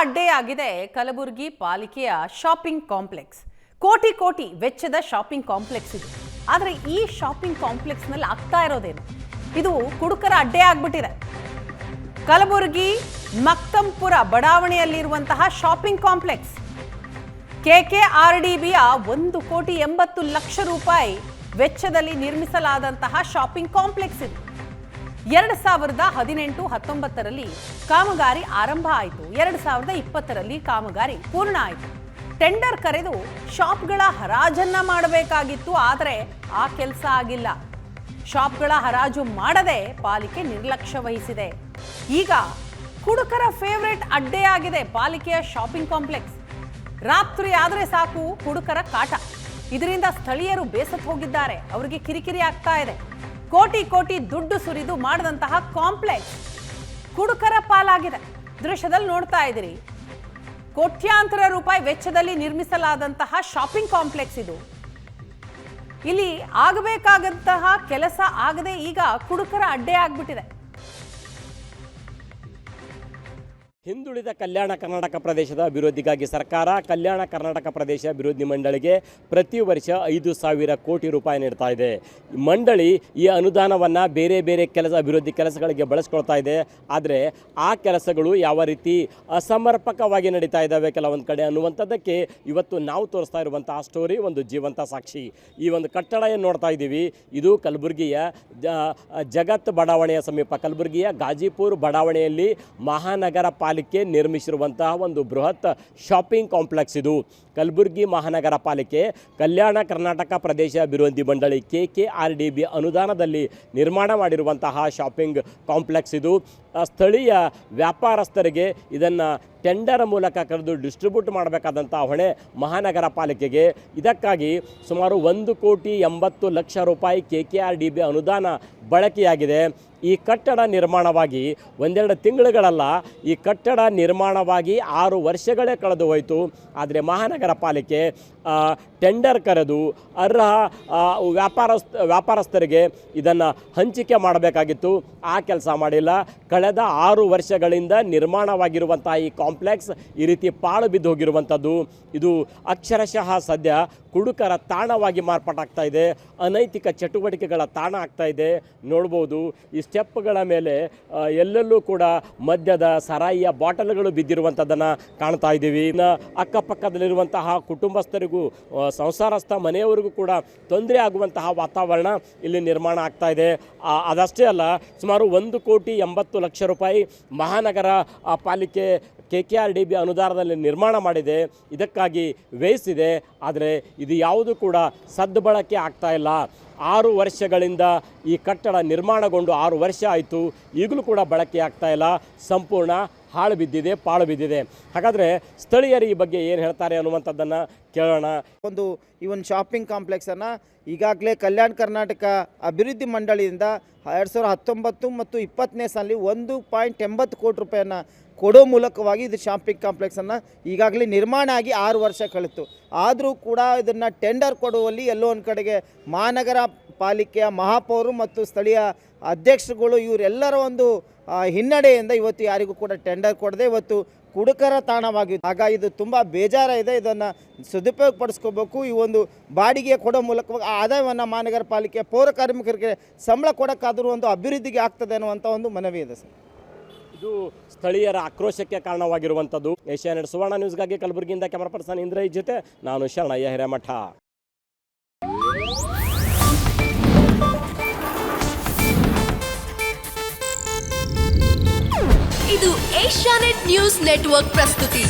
ಅಡ್ಡೆಯಾಗಿದೆ ಕಲಬುರಗಿ ಪಾಲಿಕೆಯ shopping complex. ಕೋಟಿ ವೆಚ್ಚದ ಶಾಪಿಂಗ್ ಕಾಂಪ್ಲೆಕ್ಸ್ ಇದು. ಆದರೆ ಈ ಶಾಪಿಂಗ್ ಕಾಂಪ್ಲೆಕ್ಸ್ನಲ್ಲಿ ಆಗ್ತಾ ಇರೋದೇನು? ಇದು ಕುಡುಕರ ಅಡ್ಡೆ ಆಗ್ಬಿಟ್ಟಿದೆ. ಕಲಬುರಗಿ ಮಕ್ತಂಪುರ ಬಡಾವಣೆಯಲ್ಲಿರುವಂತಹ ಶಾಪಿಂಗ್ ಕಾಂಪ್ಲೆಕ್ಸ್ KKRDBಯ 1,80,00,000 ರೂಪಾಯಿ ವೆಚ್ಚದಲ್ಲಿ ನಿರ್ಮಿಸಲಾದಂತಹ ಶಾಪಿಂಗ್ ಕಾಂಪ್ಲೆಕ್ಸ್ ಇದು. 2018-19ರಲ್ಲಿ ಕಾಮಗಾರಿ ಆರಂಭ ಆಯಿತು. 2020ರಲ್ಲಿ ಕಾಮಗಾರಿ ಪೂರ್ಣ ಆಯಿತು. ಟೆಂಡರ್ ಕರೆದು ಶಾಪ್ಗಳ ಹರಾಜನ್ನ ಮಾಡಬೇಕಾಗಿತ್ತು. ಆದರೆ ಆ ಕೆಲಸ ಆಗಿಲ್ಲ. ಶಾಪ್ಗಳ ಹರಾಜು ಮಾಡದೆ ಪಾಲಿಕೆ ನಿರ್ಲಕ್ಷ್ಯ ವಹಿಸಿದೆ. ಈಗ ಕುಡುಕರ ಫೇವರೇಟ್ ಅಡ್ಡೆಯಾಗಿದೆ ಪಾಲಿಕೆಯ ಶಾಪಿಂಗ್ ಕಾಂಪ್ಲೆಕ್ಸ್. ರಾತ್ರಿ ಆದರೆ ಸಾಕು ಕುಡುಕರ ಕಾಟ. ಇದರಿಂದ ಸ್ಥಳೀಯರು ಬೇಸತ್ತು ಹೋಗಿದ್ದಾರೆ. ಅವರಿಗೆ ಕಿರಿಕಿರಿ ಆಗ್ತಾ ಇದೆ. ಕೋಟಿ ದುಡ್ಡು ಸುರಿದು ಮಾಡಿದಂತಹ ಕಾಂಪ್ಲೆಕ್ಸ್ ಕುಡುಕರ ಪಾಲಾಗಿದೆ. ದೃಶ್ಯದಲ್ಲಿ ನೋಡ್ತಾ ಇದ್ದೀರಿ, ಕೋಟ್ಯಾಂತರ ರೂಪಾಯಿ ವೆಚ್ಚದಲ್ಲಿ ನಿರ್ಮಿಸಲಾದಂತಹ ಶಾಪಿಂಗ್ ಕಾಂಪ್ಲೆಕ್ಸ್ ಇದು. ಇಲ್ಲಿ ಆಗಬೇಕಾದಂತಹ ಕೆಲಸ ಆಗದೆ ಈಗ ಕುಡುಕರ ಅಡ್ಡೆ ಆಗ್ಬಿಟ್ಟಿದೆ. ಹಿಂದುಳಿದ ಕಲ್ಯಾಣ ಕರ್ನಾಟಕ ಪ್ರದೇಶದ ಅಭಿವೃದ್ಧಿಗಾಗಿ ಸರ್ಕಾರ ಕಲ್ಯಾಣ ಕರ್ನಾಟಕ ಪ್ರದೇಶ ಅಭಿವೃದ್ಧಿ ಮಂಡಳಿಗೆ ಪ್ರತಿ ವರ್ಷ 5,000 ಕೋಟಿ ರೂಪಾಯಿ ನೀಡ್ತಾ ಇದೆ. ಮಂಡಳಿ ಈ ಅನುದಾನವನ್ನು ಬೇರೆ ಅಭಿವೃದ್ಧಿ ಕೆಲಸಗಳಿಗೆ ಬಳಸ್ಕೊಳ್ತಾ ಇದೆ. ಆದರೆ ಆ ಕೆಲಸಗಳು ಯಾವ ರೀತಿ ಅಸಮರ್ಪಕವಾಗಿ ನಡೀತಾ ಇದ್ದಾವೆ ಕೆಲವೊಂದು ಕಡೆ ಅನ್ನುವಂಥದ್ದಕ್ಕೆ ಇವತ್ತು ನಾವು ತೋರಿಸ್ತಾ ಇರುವಂತಹ ಸ್ಟೋರಿ ಒಂದು ಜೀವಂತ ಸಾಕ್ಷಿ. ಈ ಒಂದು ಕಟ್ಟಡ ಏನು ನೋಡ್ತಾ ಇದ್ದೀವಿ, ಇದು ಕಲಬುರಗಿಯ ಜಗತ್ ಬಡಾವಣೆಯ ಸಮೀಪ, ಕಲಬುರಗಿಯ ಗಾಜಿಪುರ್ ಬಡಾವಣೆಯಲ್ಲಿ ಮಹಾನಗರ ಪಾಲಿಕೆ ನಿರ್ಮಿಸಿರುವಂತಹ ಒಂದು ಬೃಹತ್ ಶಾಪಿಂಗ್ ಕಾಂಪ್ಲೆಕ್ಸ್ ಇದು. ಕಲಬುರಗಿ ಮಹಾನಗರ ಪಾಲಿಕೆ ಕಲ್ಯಾಣ ಕರ್ನಾಟಕ ಪ್ರದೇಶ ಅಭಿವೃದ್ಧಿ ಮಂಡಳಿ KKRDB ಅನುದಾನದಲ್ಲಿ ನಿರ್ಮಾಣ ಮಾಡಿರುವಂತಹ ಶಾಪಿಂಗ್ ಕಾಂಪ್ಲೆಕ್ಸ್ ಇದು. ಸ್ಥಳೀಯ ವ್ಯಾಪಾರಸ್ಥರಿಗೆ ಇದನ್ನು ಟೆಂಡರ್ ಮೂಲಕ ಕರೆದು ಡಿಸ್ಟ್ರಿಬ್ಯೂಟ್ ಮಾಡಬೇಕಾದಂಥ ಹೊಣೆ ಮಹಾನಗರ ಪಾಲಿಕೆಗೆ. ಇದಕ್ಕಾಗಿ ಸುಮಾರು 1,80,00,000 ರೂಪಾಯಿ KKRDB ಅನುದಾನ ಬಳಕೆಯಾಗಿದೆ. ಈ ಕಟ್ಟಡ ನಿರ್ಮಾಣವಾಗಿ ಒಂದೆರಡು ತಿಂಗಳುಗಳಲ್ಲ, ಈ ಕಟ್ಟಡ ನಿರ್ಮಾಣವಾಗಿ 6 ವರ್ಷಗಳೇ ಕಳೆದು ಹೋಯಿತು. ಆದರೆ ಮಹಾನಗರ ಪಾಲಿಕೆ ಟೆಂಡರ್ ಕರೆದು ಅರ್ಹ ವ್ಯಾಪಾರಸ್ಥರಿಗೆ ಇದನ್ನು ಹಂಚಿಕೆ ಮಾಡಬೇಕಾಗಿತ್ತು. ಆ ಕೆಲಸ ಮಾಡಿಲ್ಲ. ಕಳೆದ 6 ವರ್ಷಗಳಿಂದ ನಿರ್ಮಾಣವಾಗಿರುವಂಥ ಈ ಕಾಂಪ್ಲೆಕ್ಸ್ ಈ ರೀತಿ ಪಾಳು ಬಿದ್ದು ಹೋಗಿರುವಂಥದ್ದು. ಇದು ಅಕ್ಷರಶಃ ಸದ್ಯ ಕುಡುಕರ ತಾಣವಾಗಿ ಮಾರ್ಪಾಟಾಗ್ತಾ ಇದೆ. ಅನೈತಿಕ ಚಟುವಟಿಕೆಗಳ ತಾಣ ಆಗ್ತಾ ಇದೆ. ನೋಡ್ಬೋದು, ಈ ಸ್ಟೆಪ್ಗಳ ಮೇಲೆ ಎಲ್ಲೆಲ್ಲೂ ಕೂಡ ಮದ್ಯದ ಸರಾಯಿಯ ಬಾಟಲ್ಗಳು ಬಿದ್ದಿರುವಂಥದ್ದನ್ನು ಕಾಣ್ತಾ ಇದ್ದೀವಿ. ಇನ್ನು ಅಕ್ಕಪಕ್ಕದಲ್ಲಿರುವಂತಹ ಕುಟುಂಬಸ್ಥರಿಗೂ ಸಂಸಾರಸ್ಥ ಮನೆಯವರಿಗೂ ಕೂಡ ತೊಂದರೆ ಆಗುವಂತಹ ವಾತಾವರಣ ಇಲ್ಲಿ ನಿರ್ಮಾಣ ಆಗ್ತಾ ಇದೆ. ಅದಷ್ಟೇ ಅಲ್ಲ, ಸುಮಾರು 1,80,00,000 ರೂಪಾಯಿ ಮಹಾನಗರ ಪಾಲಿಕೆ KKRDB ಅನುದಾನದಲ್ಲಿ ನಿರ್ಮಾಣ ಮಾಡಿದೆ, ಇದಕ್ಕಾಗಿ ವ್ಯಯಿಸಿದೆ. ಆದರೆ ಇದು ಯಾವುದು ಕೂಡ ಸದ್ಬಳಕೆ ಆಗ್ತಾ ಇಲ್ಲ. 6 ವರ್ಷಗಳಿಂದ ಈ ಕಟ್ಟಡ ನಿರ್ಮಾಣಗೊಂಡು 6 ವರ್ಷ ಆಯಿತು, ಈಗಲೂ ಕೂಡ ಬಳಕೆ ಆಗ್ತಾ ಇಲ್ಲ. ಸಂಪೂರ್ಣ ಹಾಳು ಬಿದ್ದಿದೆ, ಪಾಳು ಬಿದ್ದಿದೆ. ಹಾಗಾದರೆ ಸ್ಥಳೀಯರು ಈ ಬಗ್ಗೆ ಏನು ಹೇಳ್ತಾರೆ ಅನ್ನುವಂಥದ್ದನ್ನು ಕೇಳೋಣ. ಈ ಒಂದು ಶಾಪಿಂಗ್ ಕಾಂಪ್ಲೆಕ್ಸನ್ನು ಈಗಾಗಲೇ ಕಲ್ಯಾಣ ಕರ್ನಾಟಕ ಅಭಿವೃದ್ಧಿ ಮಂಡಳಿಯಿಂದ 2019 ಮತ್ತು 20ನೇ ಸಾಲಿ 1.80 ಕೋಟಿ ರೂಪಾಯಿಯನ್ನು ಕೊಡೋ ಮೂಲಕವಾಗಿ ಇದು ಶಾಪಿಂಗ್ ಕಾಂಪ್ಲೆಕ್ಸನ್ನು ಈಗಾಗಲೇ ನಿರ್ಮಾಣ ಆಗಿ 6 ವರ್ಷ ಕಳೆಯಿತು. ಆದರೂ ಕೂಡ ಇದನ್ನು ಟೆಂಡರ್ ಕೊಡುವಲ್ಲಿ ಎಲ್ಲೋ ಒಂದು ಕಡೆಗೆ ಮಹಾನಗರ ಪಾಲಿಕೆಯ ಮಹಾಪೌರರು ಮತ್ತು ಸ್ಥಳೀಯ ಅಧ್ಯಕ್ಷರುಗಳು ಇವರೆಲ್ಲರ ಒಂದು ಹಿನ್ನಡೆಯಿಂದ ಇವತ್ತು ಯಾರಿಗೂ ಕೂಡ ಟೆಂಡರ್ ಕೊಡದೆ ಇವತ್ತು ಕುಡುಕರ ತಾಣವಾಗಿದೆ. ಹಾಗಾಗಿ ಇದು ತುಂಬ ಬೇಜಾರ ಇದೆ. ಇದನ್ನು ಸದುಪಯೋಗ ಪಡಿಸ್ಕೋಬೇಕು. ಈ ಒಂದು ಬಾಡಿಗೆ ಕೊಡೋ ಮೂಲಕವಾಗಿ ಆದಾಯವನ್ನು ಮಹಾನಗರ ಪಾಲಿಕೆಯ ಪೌರ ಕಾರ್ಮಿಕರಿಗೆ ಸಂಬಳ ಕೊಡೋಕ್ಕಾದರೂ ಒಂದು ಅಭಿವೃದ್ಧಿಗೆ ಆಗ್ತದೆ ಅನ್ನುವಂಥ ಒಂದು ಮನವಿ ಇದೆ ಸರ್. ಇದು ಸ್ಥಳೀಯರ ಆಕ್ರೋಶಕ್ಕೆ ಕಾರಣವಾಗಿರುವಂಥದ್ದು. ಏಷ್ಯಾನೆಟ್ ಸುವರ್ಣ ನ್ಯೂಸ್ಗಾಗಿ ಕಲಬುರಗಿಯಿಂದ ಕ್ಯಾಮರಾ ಪರ್ಸನ್ ಇಂದ್ರೈ ಜೊತೆ ನಾನು ಶರಣಯ್ಯ ಹಿರೇಮಠ. ಇದು ಏಷ್ಯಾನೆಟ್ ನ್ಯೂಸ್ ನೆಟ್ವರ್ಕ್ ಪ್ರಸ್ತುತಿ.